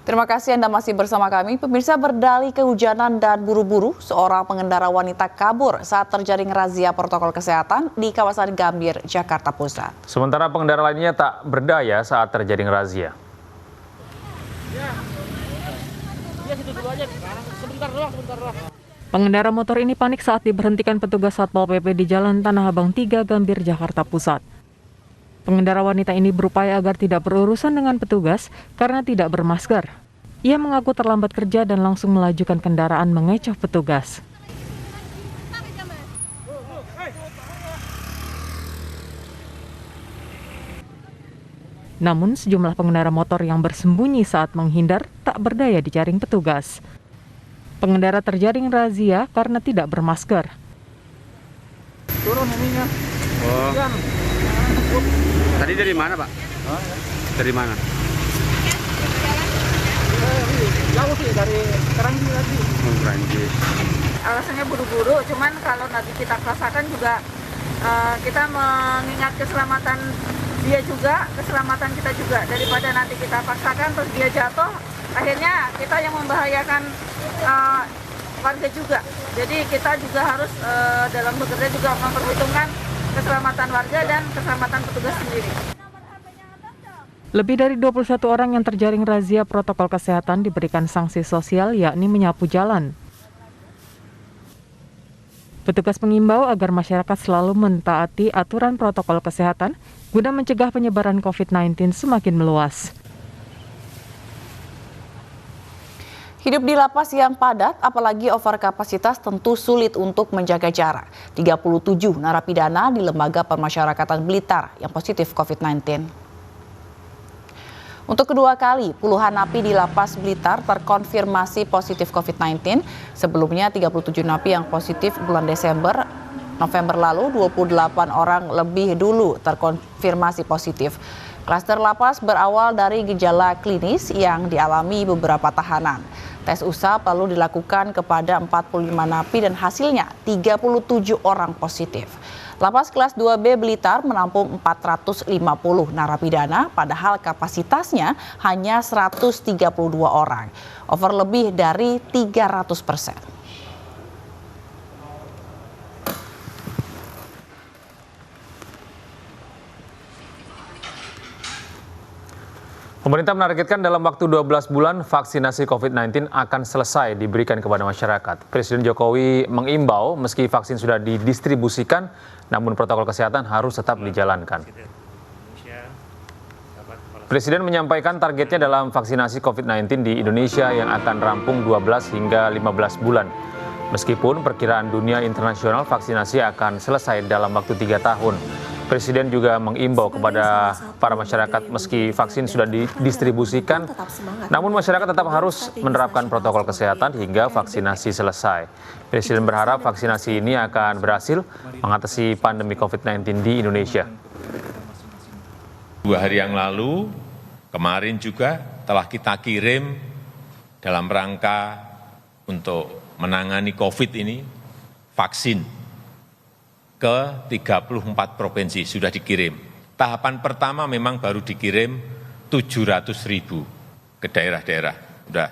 Terima kasih Anda masih bersama kami. Pemirsa, berdalih kehujanan dan buru-buru, seorang pengendara wanita kabur saat terjaring razia protokol kesehatan di kawasan Gambir, Jakarta Pusat. Sementara pengendara lainnya tak berdaya saat terjaring razia. Pengendara motor ini panik saat diberhentikan petugas Satpol PP di Jalan Tanah Abang 3 Gambir, Jakarta Pusat. Pengendara wanita ini berupaya agar tidak berurusan dengan petugas karena tidak bermasker. Ia mengaku terlambat kerja dan langsung melajukan kendaraan mengecoh petugas. Namun sejumlah pengendara motor yang bersembunyi saat menghindar tak berdaya dijaring petugas. Pengendara terjaring razia karena tidak bermasker. Turun ininya. Oh. Tadi dari mana, Pak? Dari mana? Jauh sih, dari Keranji lagi. Keranji. Alasannya buru-buru, cuman kalau nanti kita rasakan juga kita mengingat keselamatan dia juga, keselamatan kita juga. Daripada nanti kita paksakan terus dia jatuh, akhirnya kita yang membahayakan warga juga. Jadi kita juga harus dalam bekerja juga memperhitungkan keselamatan warga dan keselamatan petugas sendiri. Lebih dari 21 orang yang terjaring razia protokol kesehatan diberikan sanksi sosial, yakni menyapu jalan. Petugas mengimbau agar masyarakat selalu mentaati aturan protokol kesehatan guna mencegah penyebaran COVID-19 semakin meluas. Hidup di lapas yang padat, apalagi over kapasitas, tentu sulit untuk menjaga jarak. 37 narapidana di Lembaga Permasyarakatan Blitar yang positif COVID-19. Untuk kedua kali, puluhan napi di Lapas Blitar terkonfirmasi positif COVID-19. Sebelumnya 37 napi yang positif bulan November lalu, 28 orang lebih dulu terkonfirmasi positif. Klaster lapas berawal dari gejala klinis yang dialami beberapa tahanan. Tes usap lalu dilakukan kepada 45 napi dan hasilnya 37 orang positif. Lapas kelas 2B Blitar menampung 450 narapidana, padahal kapasitasnya hanya 132 orang, over lebih dari 300%. Pemerintah menargetkan dalam waktu 12 bulan vaksinasi COVID-19 akan selesai diberikan kepada masyarakat. Presiden Jokowi mengimbau meski vaksin sudah didistribusikan, namun protokol kesehatan harus tetap dijalankan. Presiden menyampaikan targetnya dalam vaksinasi COVID-19 di Indonesia yang akan rampung 12 hingga 15 bulan. Meskipun perkiraan dunia internasional vaksinasi akan selesai dalam waktu 3 tahun. Presiden juga mengimbau kepada para masyarakat meski vaksin sudah didistribusikan, namun masyarakat tetap harus menerapkan protokol kesehatan hingga vaksinasi selesai. Presiden berharap vaksinasi ini akan berhasil mengatasi pandemi COVID-19 di Indonesia. 2 hari yang lalu, kemarin juga telah kita kirim dalam rangka untuk menangani COVID ini vaksin ke 34 provinsi sudah dikirim. Tahapan pertama memang baru dikirim 700.000 ke daerah-daerah. Sudah.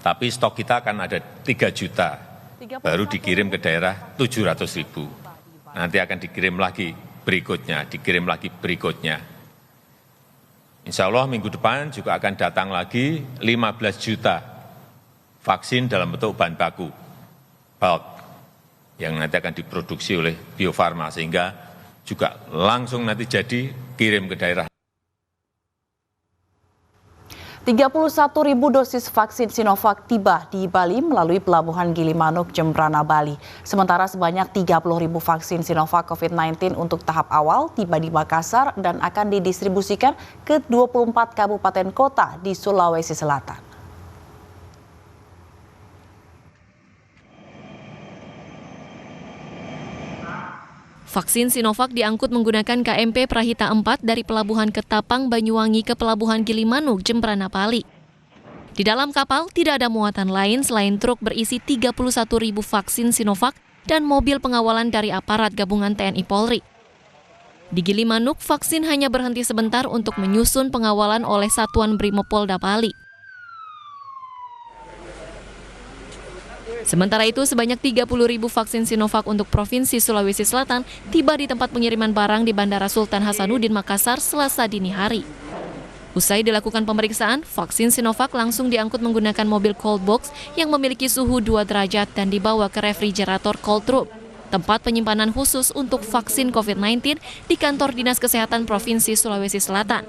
Tapi stok kita akan ada 3 juta. Baru dikirim ke daerah 700.000. Nanti akan dikirim lagi berikutnya, dikirim lagi berikutnya. Insya Allah minggu depan juga akan datang lagi 15 juta vaksin dalam bentuk bahan baku, bulk, yang nanti akan diproduksi oleh Bio Farma, sehingga juga langsung nanti jadi kirim ke daerah. 31.000 dosis vaksin Sinovac tiba di Bali melalui Pelabuhan Gilimanuk, Jembrana, Bali. Sementara sebanyak 30.000 vaksin Sinovac COVID-19 untuk tahap awal tiba di Makassar dan akan didistribusikan ke 24 kabupaten kota di Sulawesi Selatan. Vaksin Sinovac diangkut menggunakan KMP Prahita 4 dari Pelabuhan Ketapang, Banyuwangi ke Pelabuhan Gilimanuk, Jembrana, Bali. Di dalam kapal tidak ada muatan lain selain truk berisi 31.000 vaksin Sinovac dan mobil pengawalan dari aparat gabungan TNI Polri. Di Gilimanuk, vaksin hanya berhenti sebentar untuk menyusun pengawalan oleh Satuan Brimopolda Bali. Sementara itu, sebanyak 30.000 vaksin Sinovac untuk Provinsi Sulawesi Selatan tiba di tempat pengiriman barang di Bandara Sultan Hasanuddin Makassar Selasa dini hari. Usai dilakukan pemeriksaan, vaksin Sinovac langsung diangkut menggunakan mobil cold box yang memiliki suhu 2 derajat dan dibawa ke refrigerator cold room, tempat penyimpanan khusus untuk vaksin COVID-19 di kantor Dinas Kesehatan Provinsi Sulawesi Selatan.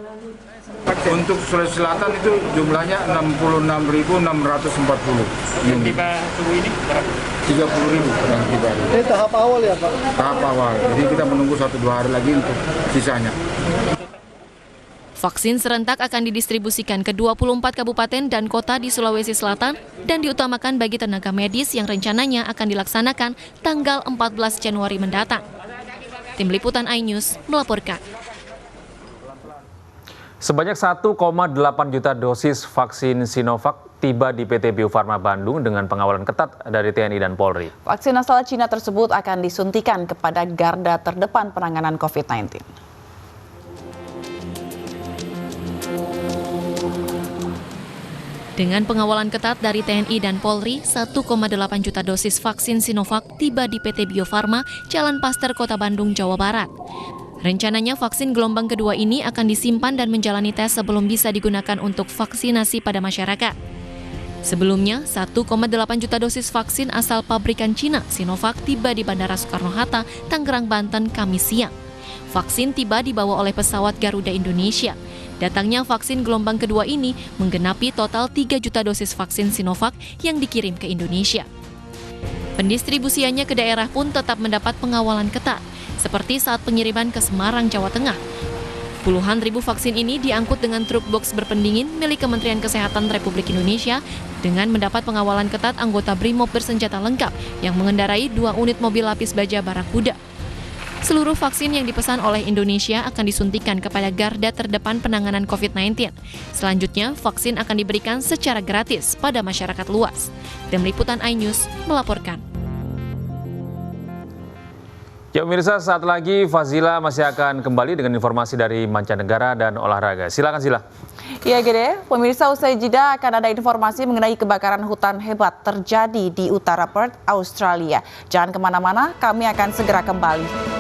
Untuk Sulawesi Selatan itu jumlahnya 66.640. Yang tiba suhu ini berapa? 30.000 yang tiba. Ini tahap awal ya Pak? Tahap awal, jadi kita menunggu 1-2 hari lagi untuk sisanya. Vaksin serentak akan didistribusikan ke 24 kabupaten dan kota di Sulawesi Selatan dan diutamakan bagi tenaga medis yang rencananya akan dilaksanakan tanggal 14 Januari mendatang. Tim Liputan iNews melaporkan. Sebanyak 1,8 juta dosis vaksin Sinovac tiba di PT Bio Farma Bandung dengan pengawalan ketat dari TNI dan Polri. Vaksin asal Cina tersebut akan disuntikan kepada garda terdepan penanganan COVID-19. Dengan pengawalan ketat dari TNI dan Polri, 1,8 juta dosis vaksin Sinovac tiba di PT Bio Farma, Jalan Paster, Kota Bandung, Jawa Barat. Rencananya vaksin gelombang kedua ini akan disimpan dan menjalani tes sebelum bisa digunakan untuk vaksinasi pada masyarakat. Sebelumnya, 1,8 juta dosis vaksin asal pabrikan Cina, Sinovac, tiba di Bandara Soekarno-Hatta, Tangerang, Banten, Kamis siang. Vaksin tiba dibawa oleh pesawat Garuda Indonesia. Datangnya vaksin gelombang kedua ini menggenapi total 3 juta dosis vaksin Sinovac yang dikirim ke Indonesia. Pendistribusiannya ke daerah pun tetap mendapat pengawalan ketat, seperti saat pengiriman ke Semarang, Jawa Tengah. Puluhan ribu vaksin ini diangkut dengan truk box berpendingin milik Kementerian Kesehatan Republik Indonesia dengan mendapat pengawalan ketat anggota Brimob bersenjata lengkap yang mengendarai 2 unit mobil lapis baja Barakuda. Seluruh vaksin yang dipesan oleh Indonesia akan disuntikan kepada garda terdepan penanganan COVID-19. Selanjutnya, vaksin akan diberikan secara gratis pada masyarakat luas. Tim Liputan iNews melaporkan. Ya pemirsa, saat lagi Fazila masih akan kembali dengan informasi dari mancanegara dan olahraga. Silakan Zila. Ya Gede, pemirsa, usai jeda akan ada informasi mengenai kebakaran hutan hebat terjadi di utara Perth, Australia. Jangan kemana-mana, kami akan segera kembali.